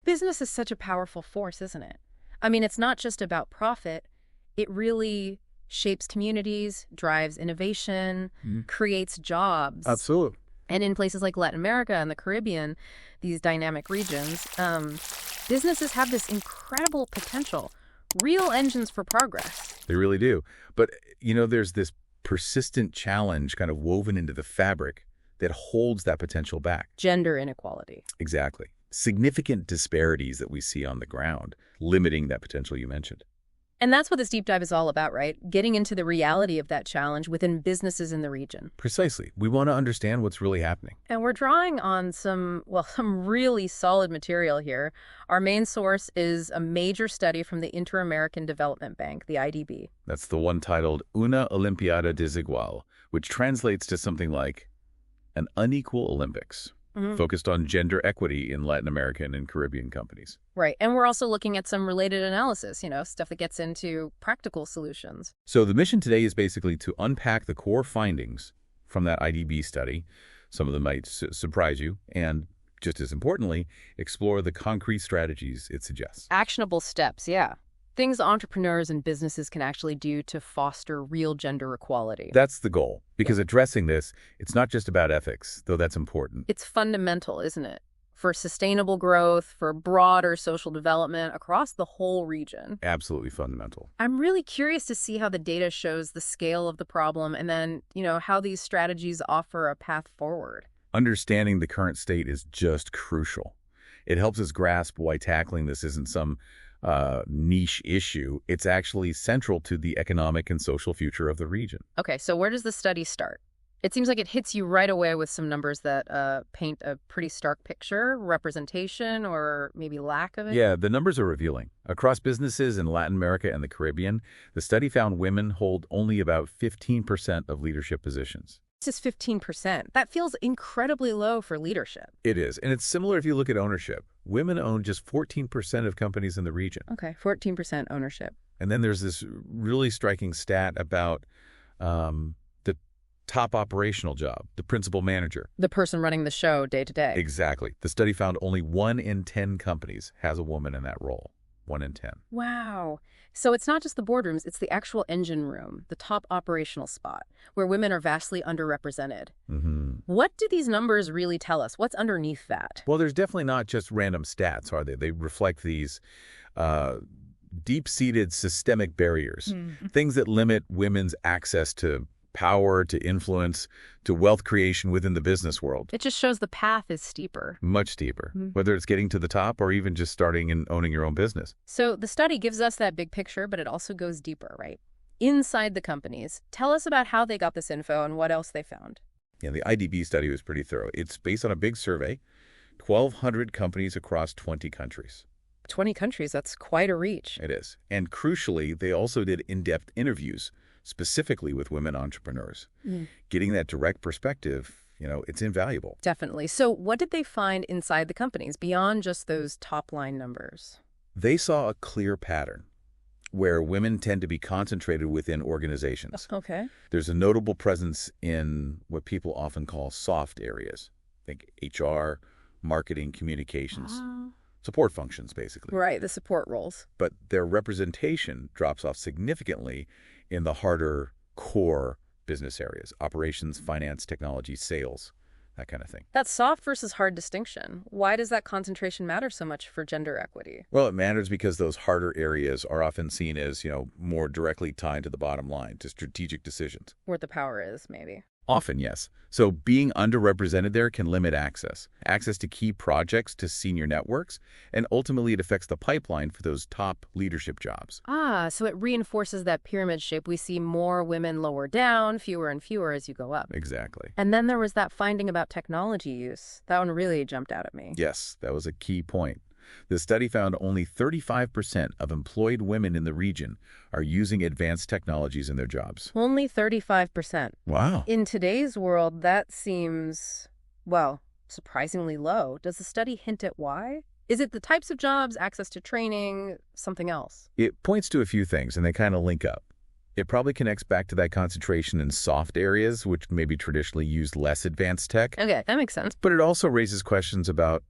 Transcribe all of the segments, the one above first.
Business is such a powerful force, isn't it? I mean, it's not just about profit. It really shapes communities, drives innovation, creates jobs. Absolutely. And in places like Latin America and the Caribbean, these dynamic regions, businesses have this incredible potential, real engines for progress. They really do. But, there's this persistent challenge kind of woven into the fabric that holds that potential back. Gender inequality. Exactly. Significant disparities that we see on the ground, limiting that potential you mentioned. And that's what this deep dive is all about, right? Getting into the reality of that challenge within businesses in the region. Precisely. We want to understand what's really happening. And we're drawing on some really solid material here. Our main source is a major study from the Inter-American Development Bank, the IDB. That's the one titled Una Olimpiada Desigual, which translates to something like an unequal Olympics, focused on gender equity in Latin American and Caribbean companies. Right. And we're also looking at some related analysis, stuff that gets into practical solutions. So the mission today is basically to unpack the core findings from that IDB study. Some of them might surprise you, and just as importantly, explore the concrete strategies it suggests. Actionable steps, yeah. Things entrepreneurs and businesses can actually do to foster real gender equality. That's the goal, because addressing this, it's not just about ethics, though that's important. It's fundamental, isn't it? For sustainable growth, for broader social development across the whole region. Absolutely fundamental. I'm really curious to see how the data shows the scale of the problem and then, how these strategies offer a path forward. Understanding the current state is just crucial. It helps us grasp why tackling this isn't some niche issue. It's actually central to the economic and social future of the region. Okay, so where does the study start? It seems like it hits you right away with some numbers that paint a pretty stark picture, representation, or maybe lack of it. Yeah, the numbers are revealing. Across businesses in Latin America and the Caribbean, the study found women hold only about 15% of leadership positions. This is 15%. That feels incredibly low for leadership. It is, and it's similar if you look at ownership. Women own just 14% of companies in the region. Okay, 14% ownership. And then there's this really striking stat about the top operational job, the principal manager. The person running the show day to day. Exactly. The study found only 1 in 10 companies has a woman in that role. 1 in 10. Wow. So it's not just the boardrooms, it's the actual engine room, the top operational spot, where women are vastly underrepresented. What do these numbers really tell us? What's underneath that? Well, there's definitely not just random stats, are they? They reflect these deep-seated systemic barriers, things that limit women's access to power, to influence, to wealth creation within the business world. It just shows the path is steeper. Much steeper, whether it's getting to the top or even just starting and owning your own business. So the study gives us that big picture, but it also goes deeper, right? Inside the companies. Tell us about how they got this info and what else they found. Yeah, the IDB study was pretty thorough. It's based on a big survey, 1,200 companies across 20 countries. 20 countries, that's quite a reach. It is. And crucially, they also did in-depth interviews specifically with women entrepreneurs. Getting that direct perspective, it's invaluable. Definitely. So what did they find inside the companies beyond just those top-line numbers? They saw a clear pattern where women tend to be concentrated within organizations. Okay. There's a notable presence in what people often call soft areas. Think HR, marketing, communications, support functions, basically. Right, the support roles. But their representation drops off significantly in the harder core business areas, operations, finance, technology, sales, that kind of thing. That soft versus hard distinction. Why does that concentration matter so much for gender equity? Well, it matters because those harder areas are often seen as, more directly tied to the bottom line, to strategic decisions. Where the power is, maybe. Often, yes. So being underrepresented there can limit access to key projects, to senior networks, and ultimately it affects the pipeline for those top leadership jobs. So it reinforces that pyramid shape. We see more women lower down, fewer and fewer as you go up. Exactly. And then there was that finding about technology use. That one really jumped out at me. Yes, that was a key point. The study found only 35% of employed women in the region are using advanced technologies in their jobs. Only 35%. Wow. In today's world, that seems, surprisingly low. Does the study hint at why? Is it the types of jobs, access to training, something else? It points to a few things, and they kind of link up. It probably connects back to that concentration in soft areas, which maybe traditionally use less advanced tech. Okay, that makes sense. But it also raises questions about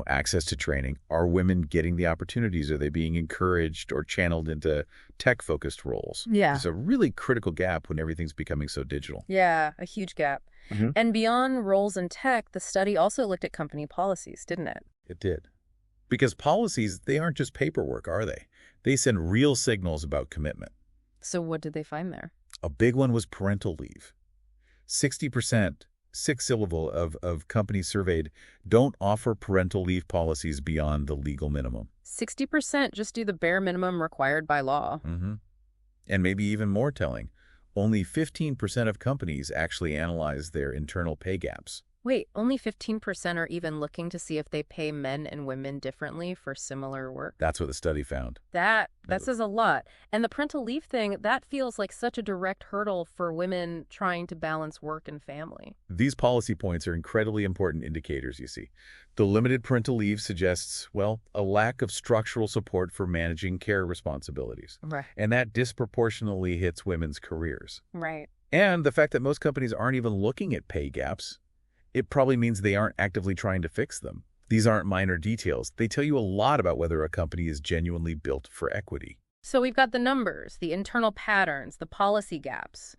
access to training. Are women getting the opportunities? Are they being encouraged or channeled into tech-focused roles? Yeah. There's a really critical gap when everything's becoming so digital. Yeah, a huge gap. Mhm. And beyond roles in tech, the study also looked at company policies, didn't it? It did. Because policies, they aren't just paperwork, are they? They send real signals about commitment. So what did they find there? A big one was parental leave. 60%, six-syllable of companies surveyed, don't offer parental leave policies beyond the legal minimum. 60% just do the bare minimum required by law. Mm-hmm. And maybe even more telling, only 15% of companies actually analyze their internal pay gaps. Wait, only 15% are even looking to see if they pay men and women differently for similar work? That's what the study found. That says a lot. And the parental leave thing, that feels like such a direct hurdle for women trying to balance work and family. These policy points are incredibly important indicators, you see. The limited parental leave suggests, well, a lack of structural support for managing care responsibilities. Right. And that disproportionately hits women's careers. Right. And the fact that most companies aren't even looking at pay gaps, it probably means they aren't actively trying to fix them. These aren't minor details. They tell you a lot about whether a company is genuinely built for equity. So we've got the numbers, the internal patterns, the policy gaps.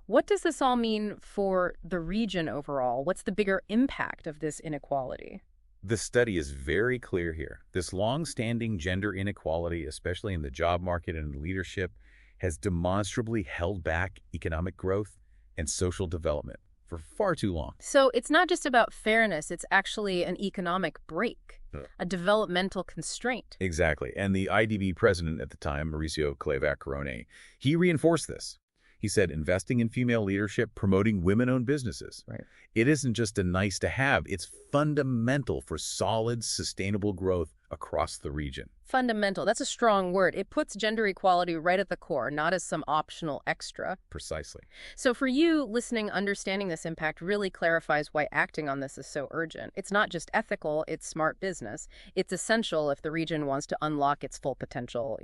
What does this all mean for the region overall? What's the bigger impact of this inequality? The study is very clear here. This long-standing gender inequality, especially in the job market and leadership, has demonstrably held back economic growth and social development for far too long. So it's not just about fairness, it's actually an economic break, a developmental constraint. Exactly. And the IDB president at the time, Mauricio Clavac-Carone, he reinforced this. He said investing in female leadership, promoting women-owned businesses. Right. It isn't just a nice to have, it's fundamental for solid, sustainable growth across the region. Fundamental, that's a strong word. It puts gender equality right at the core, not as some optional extra. Precisely. So for you, listening, understanding this impact really clarifies why acting on this is so urgent. It's not just ethical, it's smart business. It's essential if the region wants to unlock its full potential,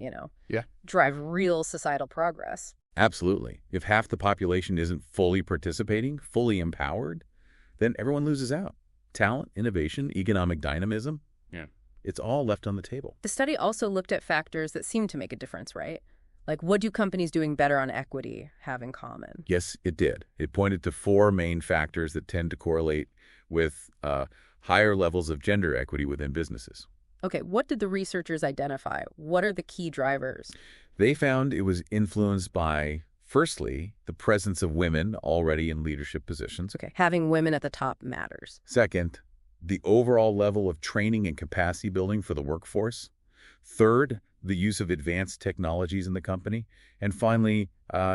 drive real societal progress. Absolutely. If half the population isn't fully participating, fully empowered, then everyone loses out. Talent, innovation, economic dynamism, it's all left on the table. The study also looked at factors that seem to make a difference, right? Like, what do companies doing better on equity have in common? Yes, it did. It pointed to four main factors that tend to correlate with higher levels of gender equity within businesses. Okay, what did the researchers identify? What are the key drivers? They found it was influenced by, firstly, the presence of women already in leadership positions. Okay, having women at the top matters. Second, the overall level of training and capacity building for the workforce. Third, the use of advanced technologies in the company. And finally,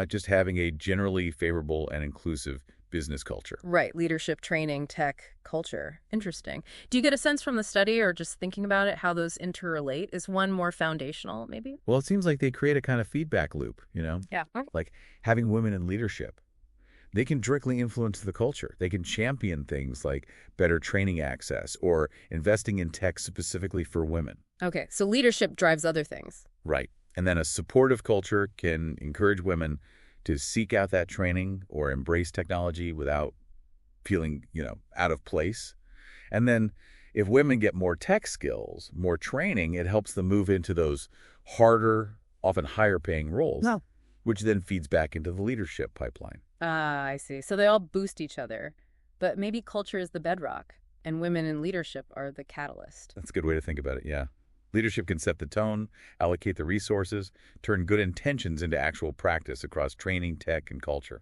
just having a generally favorable and inclusive business culture. Right, leadership, training, tech, culture. Interesting. Do you get a sense from the study or just thinking about it how those interrelate? Is one more foundational, maybe? Well, it seems like they create a kind of feedback loop, Yeah. Like having women in leadership. They can directly influence the culture. They can champion things like better training access or investing in tech specifically for women. Okay, so leadership drives other things. Right. And then a supportive culture can encourage women to seek out that training or embrace technology without feeling, out of place. And then if women get more tech skills, more training, it helps them move into those harder, often higher paying roles, which then feeds back into the leadership pipeline. Ah, I see. So they all boost each other. But maybe culture is the bedrock, and women in leadership are the catalyst. That's a good way to think about it, yeah. Leadership can set the tone, allocate the resources, turn good intentions into actual practice across training, tech, and culture.